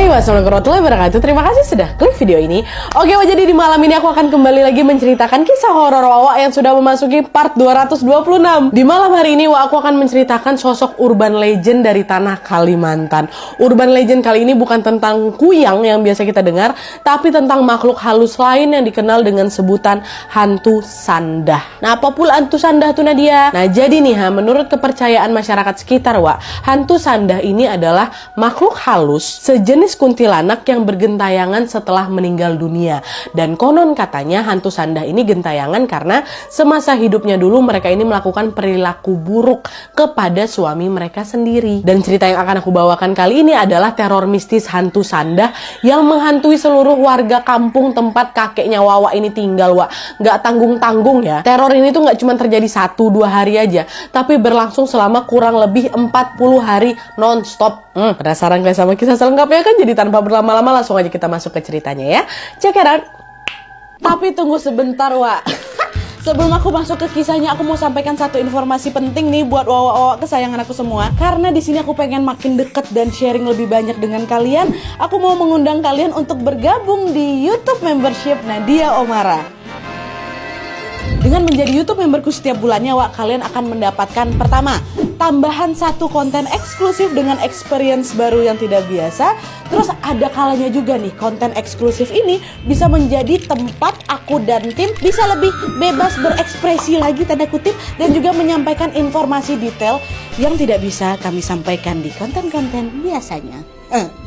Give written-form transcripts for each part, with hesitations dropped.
Wassalamualaikum warahmatullahi wabarakatuh. Terima kasih sudah klik video ini. Oke, jadi di malam ini aku akan kembali lagi menceritakan kisah horor Wawa yang sudah memasuki part 226. Di malam hari ini aku akan menceritakan sosok urban legend dari tanah Kalimantan. Urban legend kali ini bukan tentang kuyang yang biasa kita dengar, tapi tentang makhluk halus lain yang dikenal dengan sebutan hantu sandah. Nah, apa pula hantu sandah tuh Nadia? Nah, jadi nih menurut kepercayaan masyarakat sekitar, hantu sandah ini adalah makhluk halus sejenis kuntilanak yang bergentayangan setelah meninggal dunia. Dan konon katanya hantu sandah ini gentayangan karena semasa hidupnya dulu mereka ini melakukan perilaku buruk kepada suami mereka sendiri. Dan cerita yang akan aku bawakan kali ini adalah teror mistis hantu sandah yang menghantui seluruh warga kampung tempat kakeknya Wawa ini tinggal, Nggak tanggung-tanggung ya. Teror ini tuh nggak cuma terjadi 1-2 hari aja, tapi berlangsung selama kurang lebih 40 hari non-stop. Penasaran guys sama kisah selengkapnya kan? Jadi tanpa berlama-lama langsung aja kita masuk ke ceritanya ya. Check it out. Tapi tunggu sebentar, Sebelum aku masuk ke kisahnya, aku mau sampaikan satu informasi penting nih buat Wawa kesayangan aku semua. Karena di sini aku pengen makin deket dan sharing lebih banyak dengan kalian. Aku mau mengundang kalian untuk bergabung di YouTube membership Nadia Omara. Dengan menjadi YouTube memberku setiap bulannya, kalian akan mendapatkan pertama, tambahan 1 konten eksklusif dengan experience baru yang tidak biasa. Terus ada kalanya juga nih, konten eksklusif ini bisa menjadi tempat aku dan tim bisa lebih bebas berekspresi lagi, tanda kutip, dan juga menyampaikan informasi detail yang tidak bisa kami sampaikan di konten-konten biasanya.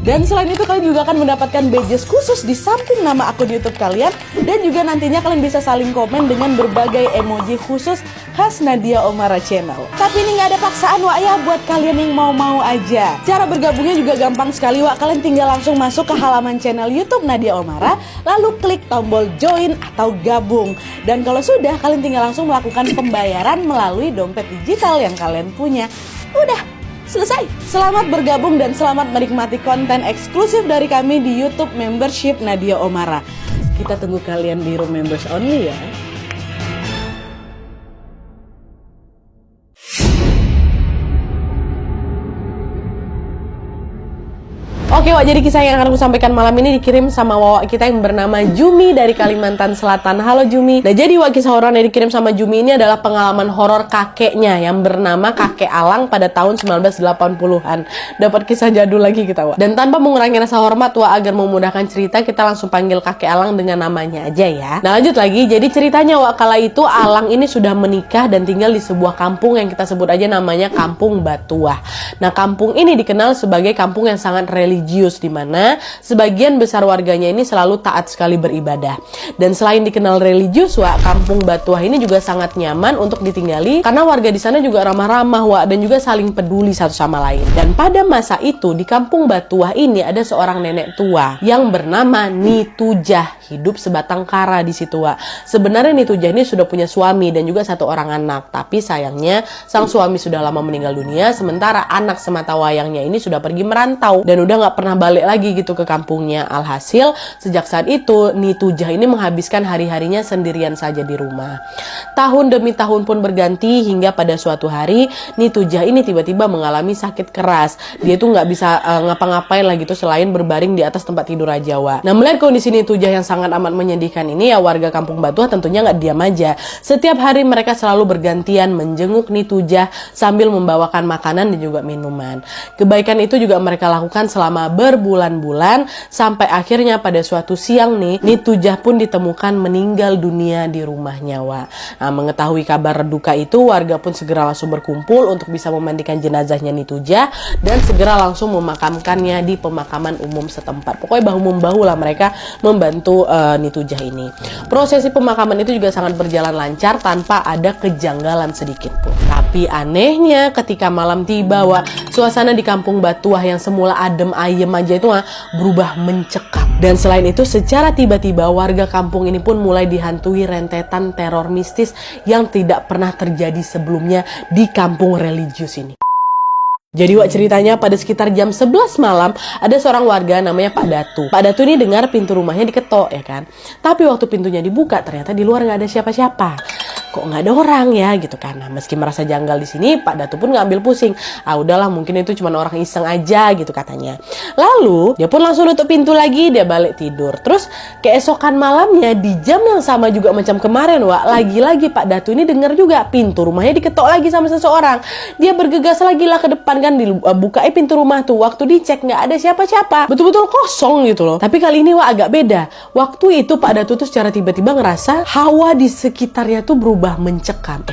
Dan selain itu kalian juga akan mendapatkan badges khusus di samping nama akun YouTube kalian. Dan juga nantinya kalian bisa saling komen dengan berbagai emoji khusus khas Nadia Omara Channel. Tapi ini nggak ada paksaan ya, buat kalian yang mau-mau aja. Cara bergabungnya juga gampang sekali, Kalian tinggal langsung masuk ke halaman channel YouTube Nadia Omara, lalu klik tombol join atau gabung. Dan kalau sudah, kalian tinggal langsung melakukan pembayaran melalui dompet digital yang kalian punya. Udah selesai. Selamat bergabung dan selamat menikmati konten eksklusif dari kami di YouTube membership Nadia Omara. Kita tunggu kalian di room members only ya. Oke, jadi kisah yang akan aku sampaikan malam ini dikirim sama Wawa kita yang bernama Jumi dari Kalimantan Selatan. Halo Jumi. Nah, jadi kisah horor yang dikirim sama Jumi ini adalah pengalaman horor kakeknya yang bernama Kakek Alang pada tahun 1980-an. Dapat kisah jadul lagi kita, Dan tanpa mengurangi rasa hormat, agar memudahkan cerita, kita langsung panggil Kakek Alang dengan namanya aja ya. Nah, lanjut lagi. Jadi ceritanya kala itu Alang ini sudah menikah dan tinggal di sebuah kampung yang kita sebut aja namanya Kampung Batuah. Nah, kampung ini dikenal sebagai kampung yang sangat religius, di mana sebagian besar warganya ini selalu taat sekali beribadah. Dan selain dikenal religius, Kampung Batuah ini juga sangat nyaman untuk ditinggali karena warga di sana juga ramah-ramah, dan juga saling peduli satu sama lain. Dan pada masa itu di Kampung Batuah ini ada seorang nenek tua yang bernama Nitujah, hidup sebatang kara di situ, Sebenarnya Nitujah ini sudah punya suami dan juga 1 orang anak, tapi sayangnya sang suami sudah lama meninggal dunia, sementara anak semata wayangnya ini sudah pergi merantau dan udah nggak pernah balik lagi gitu ke kampungnya. Alhasil sejak saat itu Nitujah ini menghabiskan hari-harinya sendirian saja di rumah. Tahun demi tahun pun berganti hingga pada suatu hari Nitujah ini tiba-tiba mengalami sakit keras. Dia tuh nggak bisa ngapa-ngapain lagi tuh selain berbaring di atas tempat tidur aja, Nah, melihat kondisi Nitujah yang sangat amat menyedihkan ini, warga Kampung Batuah tentunya nggak diam aja. Setiap hari mereka selalu bergantian menjenguk Nitujah sambil membawakan makanan dan juga minuman. Kebaikan itu juga mereka lakukan selama berbulan-bulan sampai akhirnya pada suatu siang nih Nitujah pun ditemukan meninggal dunia di rumahnya, Nah, mengetahui kabar duka itu, warga pun segera langsung berkumpul untuk bisa memandikan jenazahnya Nitujah dan segera langsung memakamkannya di pemakaman umum setempat. Pokoknya bahu-membahu lah mereka membantu Nitujah ini. Prosesi pemakaman itu juga sangat berjalan lancar tanpa ada kejanggalan sedikit pun. Tapi anehnya ketika malam tiba, suasana di Kampung Batuah yang semula adem ayem aja itu berubah mencekam. Dan selain itu secara tiba-tiba warga kampung ini pun mulai dihantui rentetan teror mistis yang tidak pernah terjadi sebelumnya di kampung religius ini. Jadi ceritanya pada sekitar jam 11 malam ada seorang warga namanya Pak Datu. Pak Datu ini dengar pintu rumahnya diketok ya kan. Tapi waktu pintunya dibuka ternyata di luar nggak ada siapa-siapa. kok nggak ada orang ya gitu kan. Nah, meski merasa janggal di sini, Pak Datu pun nggak ambil pusing. Udahlah, mungkin itu cuma orang iseng aja gitu katanya. Lalu dia pun langsung nutup pintu lagi, dia balik tidur. Terus keesokan malamnya di jam yang sama juga macam kemarin, lagi-lagi Pak Datu ini dengar juga pintu rumahnya diketok lagi sama seseorang. Dia bergegas lagi lah ke depan kan, dibuka pintu rumah tuh. Waktu dicek nggak ada siapa-siapa, betul-betul kosong gitu loh. Tapi kali ini agak beda. Waktu itu Pak Datu tuh secara tiba-tiba ngerasa hawa di sekitarnya tuh berubah mencekam.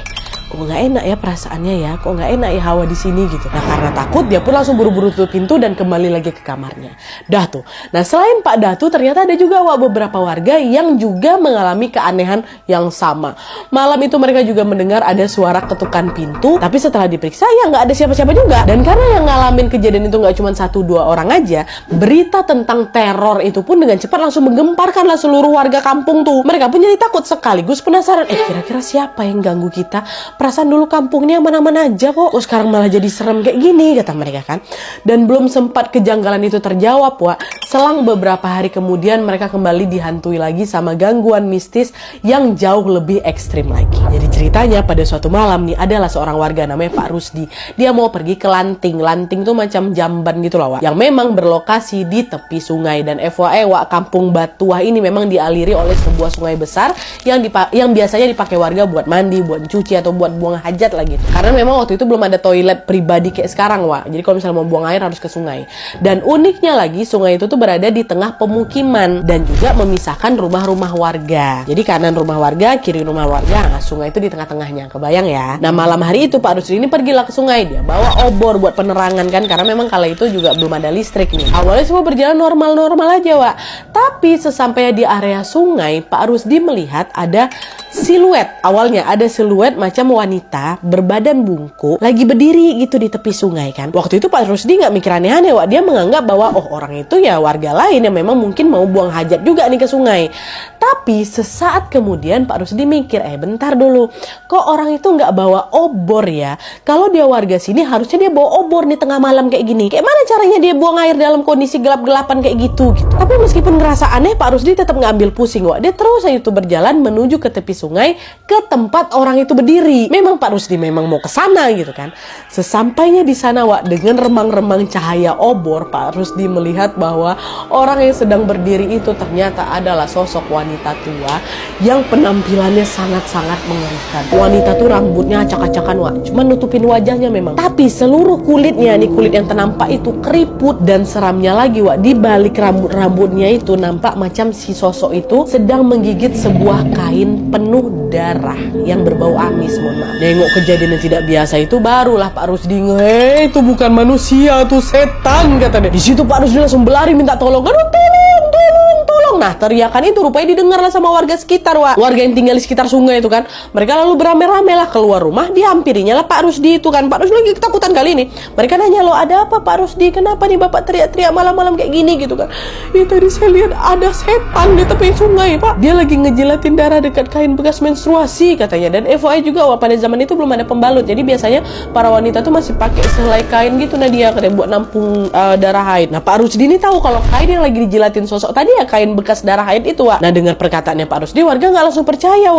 Kok nggak enak ya perasaannya ya, kok nggak enak ya hawa di sini gitu. Nah, karena takut dia pun langsung buru-buru tutup pintu dan kembali lagi ke kamarnya. Dah tuh. Nah, selain Pak Datu ternyata ada juga beberapa warga yang juga mengalami keanehan yang sama. Malam itu mereka juga mendengar ada suara ketukan pintu, tapi setelah diperiksa ya nggak ada siapa-siapa juga. Dan karena yang ngalamin kejadian itu nggak cuma 1-2 orang aja, berita tentang teror itu pun dengan cepat langsung menggemparkanlah seluruh warga kampung tuh. Mereka pun jadi takut sekaligus penasaran, kira-kira siapa yang ganggu kita? Perasaan dulu kampungnya aman-aman aja kok sekarang malah jadi serem kayak gini, kata mereka kan. Dan belum sempat kejanggalan itu terjawab, selang beberapa hari kemudian mereka kembali dihantui lagi sama gangguan mistis yang jauh lebih ekstrim lagi. Jadi ceritanya pada suatu malam nih, adalah seorang warga namanya Pak Rusdi. Dia mau pergi ke Lanting. Lanting tuh macam jamban gitu loh, yang memang berlokasi di tepi sungai. Dan FYI, kampung Batuah ini memang dialiri oleh sebuah sungai besar yang biasanya dipakai warga buat mandi, buat cuci, atau buat buang hajat lagi. Karena memang waktu itu belum ada toilet pribadi kayak sekarang, Jadi kalau misalnya mau buang air harus ke sungai. Dan uniknya lagi, sungai itu tuh berada di tengah pemukiman dan juga memisahkan rumah-rumah warga. Jadi kanan rumah warga, kiri rumah warga, sungai itu di tengah-tengahnya. Kebayang ya? Nah, malam hari itu Pak Rusdi ini pergilah ke sungai. Dia bawa obor buat penerangan kan, karena memang kala itu juga belum ada listrik nih. Awalnya semua berjalan normal-normal aja, Tapi sesampainya di area sungai, Pak Rusdi melihat ada siluet. Awalnya ada siluet macam wanita berbadan bungkuk lagi berdiri gitu di tepi sungai kan. Waktu itu Pak Rusdi nggak mikir aneh-aneh, dia menganggap bahwa orang itu ya warga lain yang memang mungkin mau buang hajat juga nih ke sungai. Tapi sesaat kemudian Pak Rusdi mikir, bentar dulu, kok orang itu nggak bawa obor ya? Kalau dia warga sini harusnya dia bawa obor nih tengah malam kayak gini. Kayak mana caranya dia buang air dalam kondisi gelap-gelapan kayak gitu. Tapi meskipun ngerasa aneh, Pak Rusdi tetap ngambil pusing, Dia terus aja itu berjalan menuju ke tepi sungai ke tempat orang itu berdiri. Memang Pak Rusdi memang mau ke sana gitu kan. Sesampainya di sana, dengan remang-remang cahaya obor, Pak Rusdi melihat bahwa orang yang sedang berdiri itu ternyata adalah sosok wanita tua yang penampilannya sangat-sangat mengerikan. Wanita tuh rambutnya acak-acakan, cuma nutupin wajahnya memang. Tapi seluruh kulitnya, kulit yang ternampak itu keriput, dan seramnya lagi, di balik rambutnya itu nampak macam si sosok itu sedang menggigit sebuah kain penuh darah yang berbau amis, mohon maaf. Nengok kejadian yang tidak biasa itu, barulah Pak Rusdi itu bukan manusia, tuh setan, katanya. Di situ Pak Rusdi langsung berlari minta tolong. Aduh, tolong. Nah, teriakan itu rupanya didengarlah sama warga sekitar, warga yang tinggal di sekitar sungai itu kan. Mereka lalu beramai-ramai lah keluar rumah, dihampirinya lah Pak Rusdi itu kan. Pak Rusdi lagi ketakutan kali ini. Mereka nanya, "Loh, ada apa Pak Rusdi? Kenapa nih Bapak teriak-teriak malam-malam kayak gini?" gitu kan. Tadi saya lihat ada setan di tepi sungai, Pak. Dia lagi ngejilatin darah dekat kain bekas menstruasi, katanya. Dan FYI juga, pada zaman itu belum ada pembalut. Jadi biasanya para wanita tuh masih pakai sehelai kain gitu, Nadia, katanya, buat nampung darah haid. Nah, Pak Rusdi ini tahu kalau kain yang lagi dijilatin sosok tadi ya kain bekas darah haid itu, Nah, dengar perkataannya Pak Rusdi, warga nggak langsung percaya,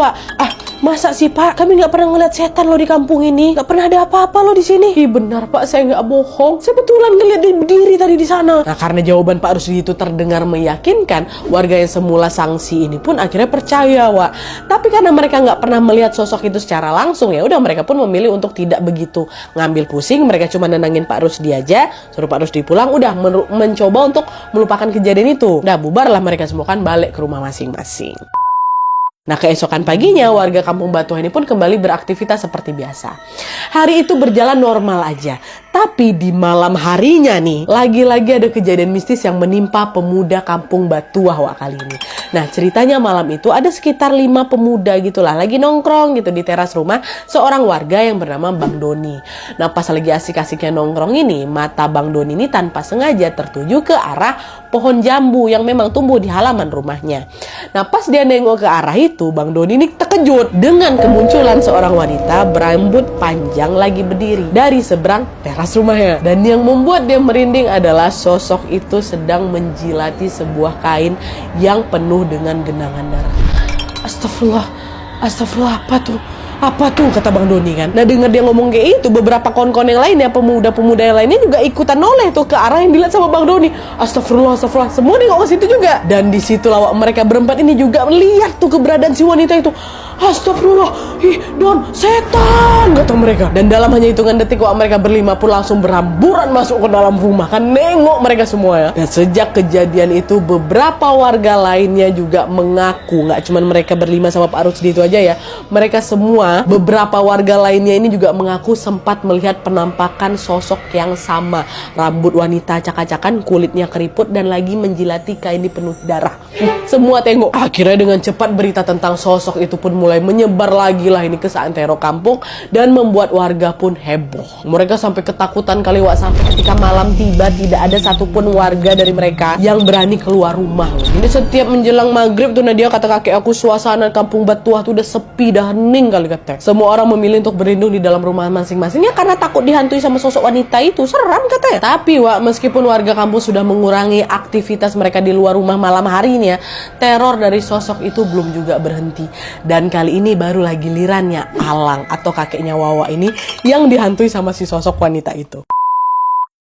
masa sih Pak? Kami nggak pernah ngeliat setan loh di kampung ini. Nggak pernah ada apa-apa loh di sini. Benar Pak, saya nggak bohong. Saya betulan ngeliat dia berdiri tadi di sana. Nah, karena jawaban Pak Rusdi itu terdengar meyakinkan, warga yang semula sangsi ini pun akhirnya percaya, Tapi karena mereka nggak pernah melihat sosok itu secara langsung, ya udah mereka pun memilih untuk tidak begitu ngambil pusing. Mereka cuma nenangin Pak Rusdi aja, suruh Pak Rusdi pulang, udah mencoba untuk melupakan kejadian itu. Udah bubarlah mereka semua kan, balik ke rumah masing-masing. Nah, keesokan paginya warga kampung Batuah ini pun kembali beraktivitas seperti biasa. Hari itu berjalan normal aja. Tapi di malam harinya nih, lagi-lagi ada kejadian mistis yang menimpa pemuda kampung Batuah kali ini. Nah, ceritanya malam itu ada sekitar 5 pemuda gitulah, lagi nongkrong gitu di teras rumah seorang warga yang bernama Bang Doni. Nah, pas lagi asik-asiknya nongkrong ini, mata Bang Doni ini tanpa sengaja tertuju ke arah pohon jambu yang memang tumbuh di halaman rumahnya. Nah, pas dia nengok ke arah itu, Bang Doni ini terkejut dengan kemunculan seorang wanita berambut panjang lagi berdiri dari seberang teras rumahnya. Dan yang membuat dia merinding adalah sosok itu sedang menjilati sebuah kain yang penuh dengan genangan darah. Astagfirullah, apa tuh? Apa tuh, kata Bang Doni kan. Nah dengar dia ngomong kayak itu, beberapa kawan-kawan yang lainnya, pemuda-pemuda yang lainnya juga ikutan noleh tuh ke arah yang dilihat sama Bang Doni. Astagfirullah, astagfirullah. Semua nengok ke situ juga. Dan di situ lawak mereka berempat ini juga melihat tuh keberadaan si wanita itu. Astagfirullah, ih Don, setan, kata mereka. Dan dalam hanya hitungan detik mereka berlima pun langsung berhamburan masuk ke dalam rumah. Kan nengok mereka semua ya. Dan sejak kejadian itu beberapa warga lainnya juga mengaku, nggak cuma mereka berlima sama Pak Rusdi itu aja ya. Mereka semua, beberapa warga lainnya ini juga mengaku sempat melihat penampakan sosok yang sama. Rambut wanita acak-acakan, kulitnya keriput dan lagi menjilati kain penuh darah. Semua tengok. Akhirnya dengan cepat berita tentang sosok itu pun mulai menyebar lagi lah ini ke seantero kampung dan membuat warga pun heboh. Mereka sampai ketakutan kali sampai ketika malam tiba tidak ada satupun warga dari mereka yang berani keluar rumah. Ini setiap menjelang maghrib tuh Nadia, kata kakek aku, suasana kampung Batuah tuh udah sepi, dah hening kali kata. Semua orang memilih untuk berlindung di dalam rumah masing-masingnya karena takut dihantui sama sosok wanita itu. Seram katanya. Tapi meskipun warga kampung sudah mengurangi aktivitas mereka di luar rumah malam harinya, teror dari sosok itu belum juga berhenti. Dan kali ini barulah gilirannya Alang atau kakeknya Wawa ini yang dihantui sama si sosok wanita itu.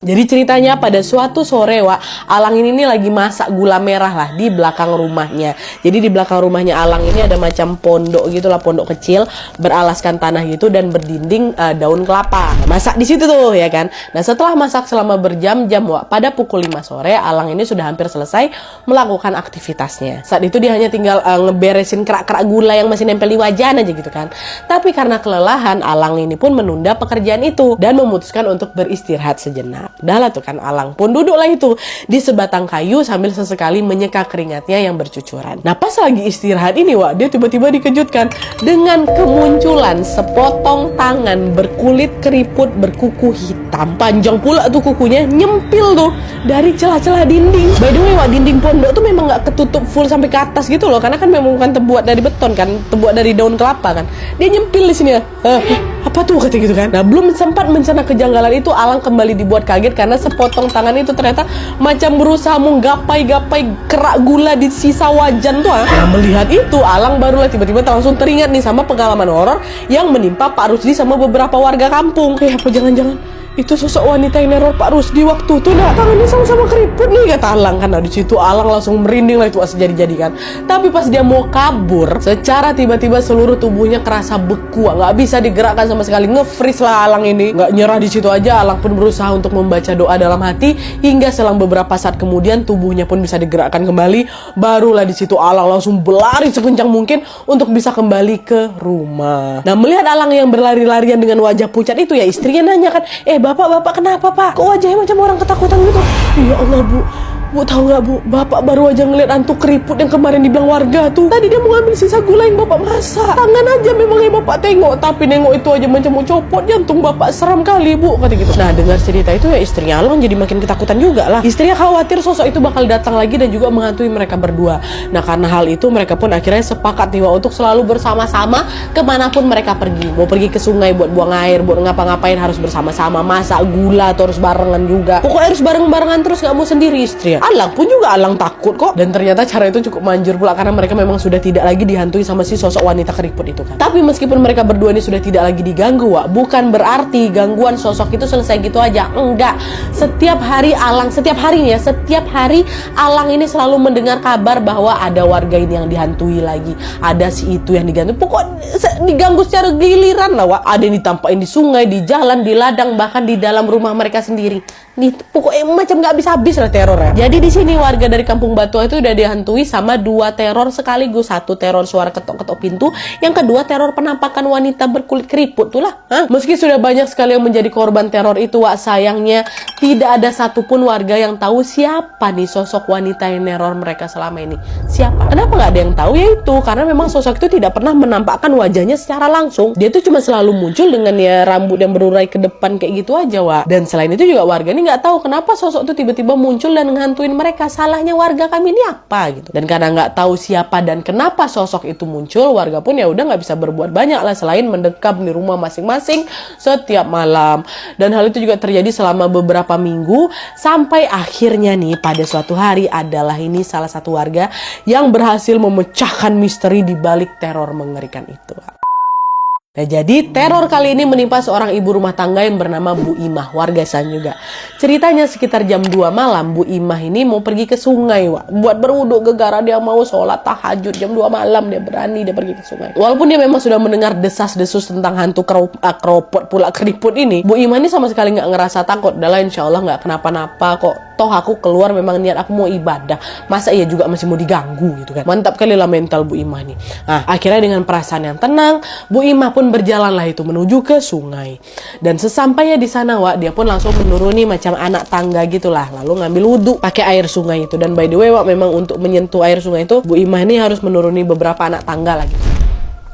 Jadi ceritanya pada suatu sore Alang ini lagi masak gula merah lah di belakang rumahnya. Jadi di belakang rumahnya Alang ini ada macam pondok gitulah, pondok kecil beralaskan tanah gitu dan berdinding daun kelapa. Masak di situ tuh ya kan. Nah setelah masak selama berjam-jam pada pukul 5 sore Alang ini sudah hampir selesai melakukan aktivitasnya. Saat itu dia hanya tinggal ngeberesin kerak-kerak gula yang masih nempel di wajan aja gitu kan. Tapi karena kelelahan Alang ini pun menunda pekerjaan itu dan memutuskan untuk beristirahat sejenak. Dah lah tuh kan Alang pun duduklah itu di sebatang kayu sambil sesekali menyeka keringatnya yang bercucuran. Nah pas lagi istirahat ini dia tiba-tiba dikejutkan dengan kemunculan sepotong tangan berkulit keriput berkuku hitam. Panjang pula tuh kukunya, nyempil tuh dari celah-celah dinding. By the way dinding pondok tuh memang gak ketutup full sampai ke atas gitu loh, karena kan memang bukan terbuat dari beton kan, terbuat dari daun kelapa kan. Dia nyempil di sini ya. Apa tuh kata gitu kan. Nah belum sempat mencerna kejanggalan itu Alang kembali dibuat kaget karena sepotong tangan itu ternyata macam berusaha menggapai-gapai kerak gula di sisa wajan tuh. Nah melihat itu Alang barulah tiba-tiba langsung teringat nih sama pengalaman horor yang menimpa Pak Rusdi sama beberapa warga kampung. Apa jangan-jangan itu sosok wanita yang neror Pak Rusdi waktu itu. Nah tangannya sama-sama keriput nih kata Alang kan. Nah di situ Alang langsung merinding lah itu sejadi-jadi kan. Tapi pas dia mau kabur, secara tiba-tiba seluruh tubuhnya kerasa beku, nggak bisa digerakkan sama sekali. Nge-freeze lah Alang ini. Nggak nyerah di situ aja, Alang pun berusaha untuk membaca doa dalam hati hingga selang beberapa saat kemudian tubuhnya pun bisa digerakkan kembali. Barulah di situ Alang langsung berlari sekencang mungkin untuk bisa kembali ke rumah. Nah melihat Alang yang berlari-larian dengan wajah pucat itu ya istrinya nanya kan, bapak kenapa pak? Kok wajahnya macam orang ketakutan gitu? Ya Allah Bu tahu nggak Bu? Bapak baru aja ngeliat hantu keriput yang kemarin dibilang warga tuh. Tadi dia mau ngambil sisa gula yang bapak masak. Tangan aja memangnya bapak tengok, tapi nengok itu aja macam mau copot jantung bapak. Seram kali Bu, kata gitu. Nah dengar cerita itu ya istrinya Alang jadi makin ketakutan juga lah. Istrinya khawatir sosok itu bakal datang lagi dan juga menghantui mereka berdua. Nah karena hal itu mereka pun akhirnya sepakat nih untuk selalu bersama-sama kemanapun mereka pergi. Mau pergi ke sungai buat buang air, buat ngapa-ngapain harus bersama-sama. Masak gula atau harus barengan juga. Pokoknya harus bareng-barengan terus, nggak mau sendiri istri. Alang pun juga Alang takut kok. Dan ternyata cara itu cukup manjur pula karena mereka memang sudah tidak lagi dihantui sama si sosok wanita keriput itu kan. Tapi meskipun mereka berdua ini sudah tidak lagi diganggu bukan berarti gangguan sosok itu selesai gitu aja. Enggak. Setiap hari Alang ini selalu mendengar kabar bahwa ada warga ini yang dihantui lagi. Ada si itu yang diganggu. Pokoknya diganggu secara giliran lah Ada yang ditampakin di sungai, di jalan, di ladang, bahkan di dalam rumah mereka sendiri. Pokoknya macam nggak habis-habis lah terornya. Jadi di sini warga dari kampung Batuah itu udah dihantui sama 2 teror sekaligus. 1 teror suara ketok-ketok pintu, yang kedua teror penampakan wanita berkulit keriput tuh lah. Meski sudah banyak sekali yang menjadi korban teror itu sayangnya tidak ada satupun warga yang tahu siapa nih sosok wanita yang neror mereka selama ini. Siapa? Kenapa nggak ada yang tahu? Yaitu karena memang sosok itu tidak pernah menampakkan wajahnya secara langsung. Dia tuh cuma selalu muncul dengan rambut yang berurai ke depan kayak gitu aja Dan selain itu juga warga ini nggak tahu kenapa sosok itu tiba-tiba muncul dan ngehantuin mereka. Salahnya warga kami ini apa gitu. Dan karena nggak tahu siapa dan kenapa sosok itu muncul, warga pun ya udah nggak bisa berbuat banyak lah selain mendekam di rumah masing-masing setiap malam. Dan hal itu juga terjadi selama beberapa minggu sampai akhirnya nih pada suatu hari adalah ini salah satu warga yang berhasil memecahkan misteri di balik teror mengerikan itu. Nah, jadi teror kali ini menimpa seorang ibu rumah tangga yang bernama Bu Imah, warga sana juga. Ceritanya sekitar jam 2 malam, Bu Imah ini mau pergi ke sungai, Wak. Buat berwuduk gegara, dia mau sholat tahajud jam 2 malam, dia berani dia pergi ke sungai. Walaupun dia memang sudah mendengar desas-desus tentang hantu keropot pula keriput ini, Bu Imah ini sama sekali nggak ngerasa takut. Udah lah, insya Allah nggak kenapa-napa kok. Toh aku keluar memang niat aku mau ibadah. Masa iya juga masih mau diganggu gitu kan. Mantap kali lah mental Bu Imah nih. Nah, akhirnya dengan perasaan yang tenang, Bu Imah pun berjalanlah itu menuju ke sungai. Dan sesampainya di sana, Wak, dia pun langsung menuruni macam anak tangga gitulah. Lalu ngambil wudhu pakai air sungai itu. Dan by the way, Wak, memang untuk menyentuh air sungai itu, Bu Imah ini harus menuruni beberapa anak tangga lagi.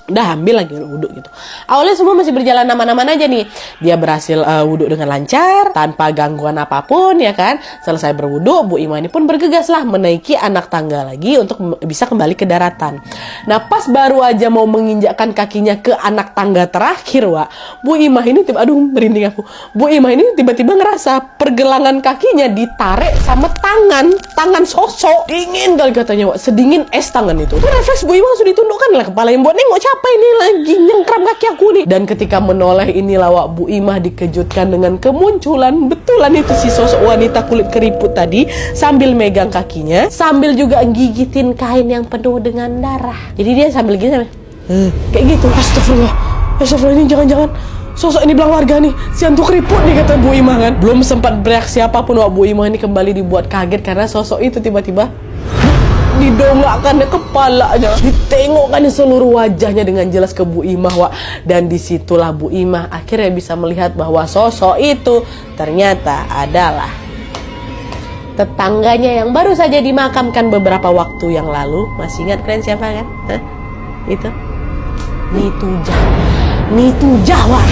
Udah ambil lagi wudhu gitu. Awalnya semua masih berjalan aman-aman aja nih. Dia berhasil wudhu dengan lancar, tanpa gangguan apapun ya kan. Selesai berwudhu, Bu Imah ini pun bergegas lah menaiki anak tangga lagi untuk bisa kembali ke daratan. Nah, pas baru aja mau menginjakkan kakinya ke anak tangga terakhir, Wak, Bu Imah ini aduh merinding aku. Bu Imah ini tiba-tiba ngerasa pergelangan kakinya ditarik sama tangan sosok. Dingin kali katanya, Wak, sedingin es tangan itu. Tuh refleks Bu Imah langsung ditundukkan lah kepala yang buat nengok siapa ini lagi nyengkram kaki aku nih. Dan ketika menoleh inilah, Wak, Bu Imah dikejutkan dengan kemunculan betulan itu si sosok wanita kulit keriput tadi sambil megang kakinya, sambil juga gigitin kain yang penuh dengan darah. Jadi dia sambil gini kayak gitu. Astagfirullah, ini jangan-jangan sosok ini bilang warga nih, si hantu keriput nih, kata Bu Imah kan. Belum sempat bereaksi apapun, Wak, Bu Imah ini kembali dibuat kaget karena sosok itu tiba-tiba didongakkan kepalanya, ditengokkan seluruh wajahnya dengan jelas ke Bu Imah, Wak. Dan disitulah Bu Imah akhirnya bisa melihat bahwa sosok itu ternyata adalah tetangganya yang baru saja dimakamkan beberapa waktu yang lalu. Masih ingat kalian siapa kan? Hah? Itu Nitujah, Wak.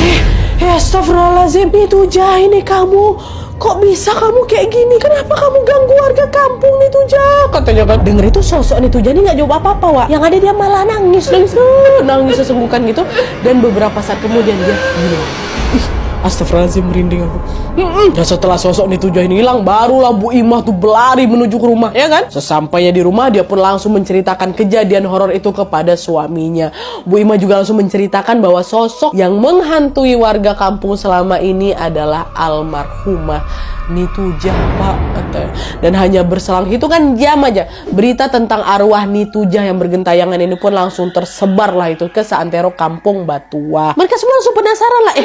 Astagfirullahaladzim, Nitujah, ini kamu. Kok bisa kamu kayak gini? Kenapa kamu ganggu warga kampung, Nitujah? Katanya kan. Denger itu sosok Nitujah ini gak jawab apa-apa, Wak. Yang ada dia malah nangis sesenggukan gitu. Dan beberapa saat kemudian dia hilang. Astagfirullahaladzim, merinding aku. Dan setelah sosok Nitujah ini hilang, barulah Bu Imah tuh berlari menuju ke rumah, ya kan? Sesampainya di rumah, dia pun langsung menceritakan kejadian horor itu kepada suaminya. Bu Imah juga langsung menceritakan bahwa sosok yang menghantui warga kampung selama ini adalah almarhumah Nitujah, Pak. Dan hanya berselang hitungan jam aja, berita tentang arwah Nitujah yang bergentayangan ini pun langsung tersebar lah itu ke seantero kampung Batua. Mereka semua langsung penasaran lah,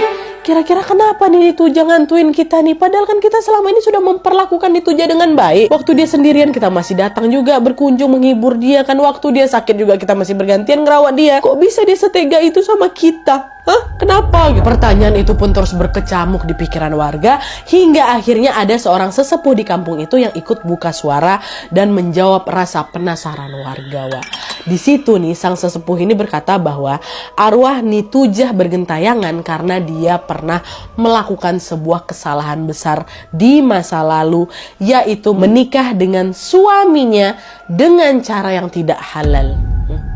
kira-kira kenapa nih Nitujah ngantuin kita nih? Padahal kan kita selama ini sudah memperlakukan Nitujah dengan baik. Waktu dia sendirian kita masih datang juga berkunjung menghibur dia kan. Waktu dia sakit juga kita masih bergantian ngerawat dia. Kok bisa dia setega itu sama kita? Hah? Kenapa? Pertanyaan itu pun terus berkecamuk di pikiran warga hingga akhirnya ada seorang sesepuh di kampung itu yang ikut buka suara dan menjawab rasa penasaran warga, Wak. Di situ nih sang sesepuh ini berkata bahwa arwah Nitujah bergentayangan karena dia pernah melakukan sebuah kesalahan besar di masa lalu, yaitu menikah dengan suaminya dengan cara yang tidak halal.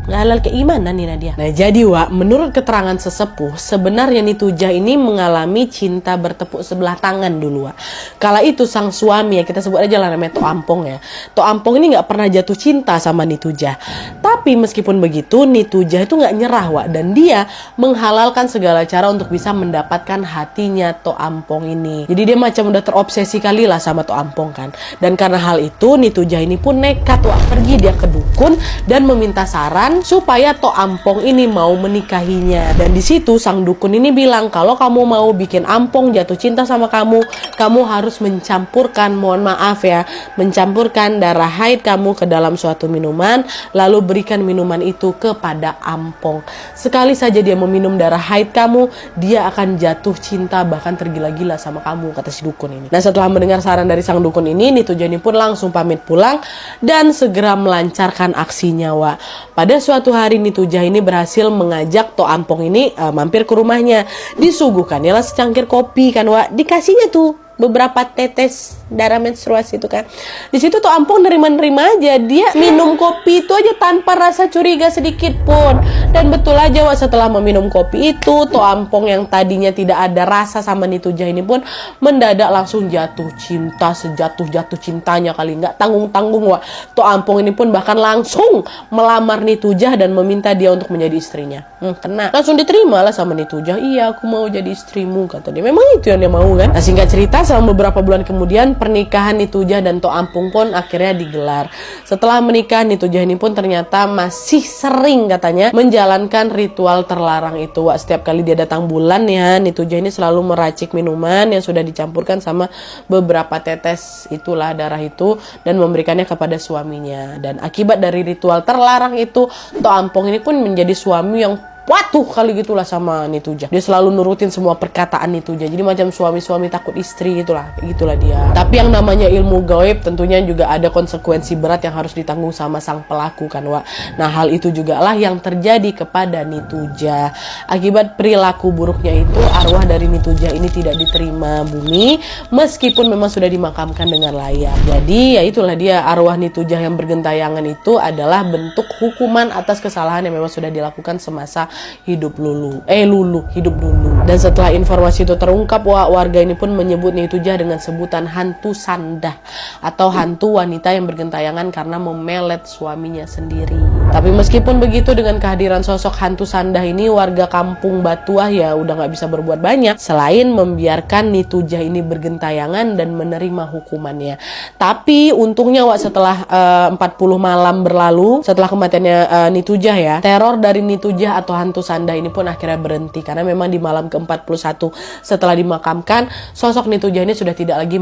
Nggak halal keimanan nih Nadia. Nah jadi, Wak, menurut keterangan sesepuh, sebenarnya Nitujah ini mengalami cinta bertepuk sebelah tangan dulu, Wak. Kala itu sang suami, ya kita sebut aja lah namanya Tok Ampong ya. Tok Ampong ini nggak pernah jatuh cinta sama Nitujah. Tapi meskipun begitu, Nitujah itu nggak nyerah, Wak. Dan dia menghalalkan segala cara untuk bisa mendapatkan hatinya Tok Ampong ini. Jadi dia macam udah terobsesi kali lah sama Tok Ampong kan. Dan karena hal itu, Nitujah ini pun nekat, Wak. Pergi dia ke dukun dan meminta saran supaya Tok Ampong ini mau menikahinya. Dan di situ sang dukun ini bilang kalau kamu mau bikin Ampong jatuh cinta sama kamu, kamu harus mencampurkan, mohon maaf ya, mencampurkan darah haid kamu ke dalam suatu minuman, lalu berikan minuman itu kepada Ampong. Sekali saja dia meminum darah haid kamu, dia akan jatuh cinta bahkan tergila-gila sama kamu, kata si dukun ini. Nah setelah mendengar saran dari sang dukun ini, Nitujah ini pun langsung pamit pulang dan segera melancarkan aksinya, Wak. Pada suatu hari Nitujah ini berhasil mengajak Tok Ampong ini mampir ke rumahnya. Disuguhkannya lah secangkir kopi kan, Wak. Dikasihnya tuh beberapa tetes darah menstruasi itu kan. Di situ tuh Ampong nerima-nerima aja, dia minum kopi itu aja tanpa rasa curiga sedikit pun. Dan betul aja Wak, setelah meminum kopi itu, tuh Ampong yang tadinya tidak ada rasa sama Nitujah ini pun mendadak langsung jatuh cinta, sejatuh-jatuh cintanya kali, nggak tanggung-tanggung Wak. Tuh Ampong ini pun bahkan langsung melamar Nitujah dan meminta dia untuk menjadi istrinya. Kena, langsung diterima lah sama Nitujah. Iya, aku mau jadi istrimu, kata dia. Memang itu yang dia mau kan. Nah, singkat cerita, selama beberapa bulan kemudian pernikahan Nitujah dan Tok Ampong pun akhirnya digelar. Setelah menikah, Nitujah ini pun ternyata masih sering katanya menjalankan ritual terlarang itu. Wak, setiap kali dia datang bulan ya, Nitujah ini selalu meracik minuman yang sudah dicampurkan sama beberapa tetes itulah darah itu dan memberikannya kepada suaminya. Dan akibat dari ritual terlarang itu, Tok Ampong ini pun menjadi suami yang patuh kali gitulah sama Nitujah. Dia selalu nurutin semua perkataan Nitujah. Jadi macam suami-suami takut istri gitulah dia. Tapi yang namanya ilmu gaib tentunya juga ada konsekuensi berat yang harus ditanggung sama sang pelaku kan Wak. Nah, hal itu juga lah yang terjadi kepada Nitujah. Akibat perilaku buruknya itu, arwah dari Nitujah ini tidak diterima bumi meskipun memang sudah dimakamkan dengan layak. Jadi ya itulah dia, arwah Nitujah yang bergentayangan itu adalah bentuk hukuman atas kesalahan yang memang sudah dilakukan semasa hidup Lulu. Dan setelah informasi itu terungkap, warga ini pun menyebut Nitujah dengan sebutan hantu sandah atau hantu wanita yang bergentayangan karena memelet suaminya sendiri. Tapi meskipun begitu, dengan kehadiran sosok hantu sandah ini, warga kampung Batuah ya udah nggak bisa berbuat banyak selain membiarkan Nitujah ini bergentayangan dan menerima hukumannya. Tapi untungnya Wak, setelah 40 malam berlalu setelah kematiannya Nitujah ya, teror dari Nitujah atau hantu sandah ini pun akhirnya berhenti karena memang di malam ke-41 setelah dimakamkan, sosok Nitujah ini sudah tidak lagi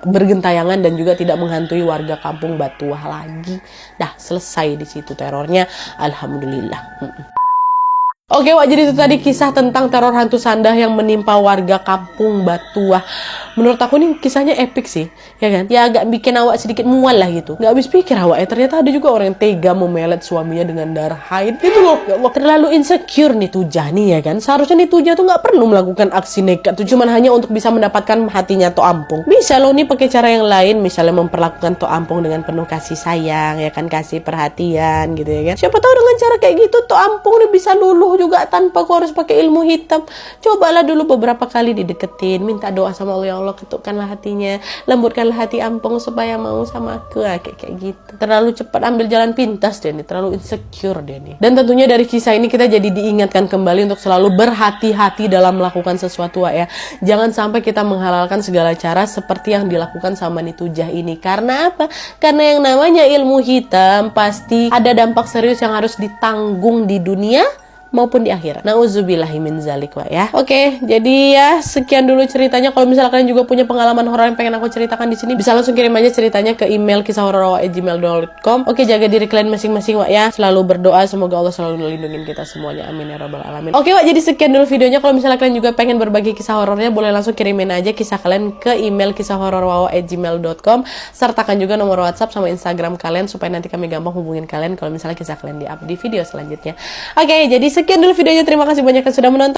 bergentayangan dan juga tidak menghantui warga kampung Batuah lagi. Dah selesai di situ terornya, alhamdulillah. Oke Wak, jadi itu tadi kisah tentang teror hantu sandah yang menimpa warga kampung Batuah. Menurut aku nih kisahnya epic sih, ya kan? Ya agak bikin awak sedikit mual lah gitu. Gak habis pikir awak ya, ternyata ada juga orang yang tega memelet suaminya dengan darah haid gitu loh. Ya Allah, terlalu insecure Nitujah nih ya kan? Seharusnya Nitujah tuh gak perlu melakukan aksi nekat tuh cuman hanya untuk bisa mendapatkan hatinya Tok Ampong. Bisa loh nih pakai cara yang lain, misalnya memperlakukan Tok Ampong dengan penuh kasih sayang, ya kan, kasih perhatian gitu ya kan? Siapa tahu dengan cara kayak gitu Tok Ampong nih bisa luluh juga tanpa kau harus pakai ilmu hitam. Cobalah dulu beberapa kali dideketin, minta doa sama Allah, ya Allah ketukkanlah hatinya, lembutkanlah hati Ampong supaya mau sama aku, kayak gitu. Terlalu cepat ambil jalan pintas dia nih, terlalu insecure dia nih. Dan tentunya dari kisah ini kita jadi diingatkan kembali untuk selalu berhati-hati dalam melakukan sesuatu ya. Jangan sampai kita menghalalkan segala cara seperti yang dilakukan sama Nitujah ini. Karena apa? Karena yang namanya ilmu hitam pasti ada dampak serius yang harus ditanggung di dunia maupun di akhirat. Nauzubillahi min zalik Wak ya. Oke, jadi ya sekian dulu ceritanya. Kalau misalnya kalian juga punya pengalaman horor yang pengen aku ceritakan di sini, bisa langsung kirim aja ceritanya ke email kisahhoror@gmail.com. Oke, jaga diri kalian masing-masing Wak ya. Selalu berdoa semoga Allah selalu melindungi kita semuanya. Amin ya rabbal alamin. Oke Wak, jadi sekian dulu videonya. Kalau misalnya kalian juga pengen berbagi kisah horornya, boleh langsung kirimin aja kisah kalian ke email kisahhororwawa@gmail.com. Sertakan juga nomor WhatsApp sama Instagram kalian supaya nanti kami gampang hubungin kalian kalau misalnya kisah kalian di-up di video selanjutnya. Oke, jadi sekian dulu videonya. Terima kasih banyak yang sudah menonton.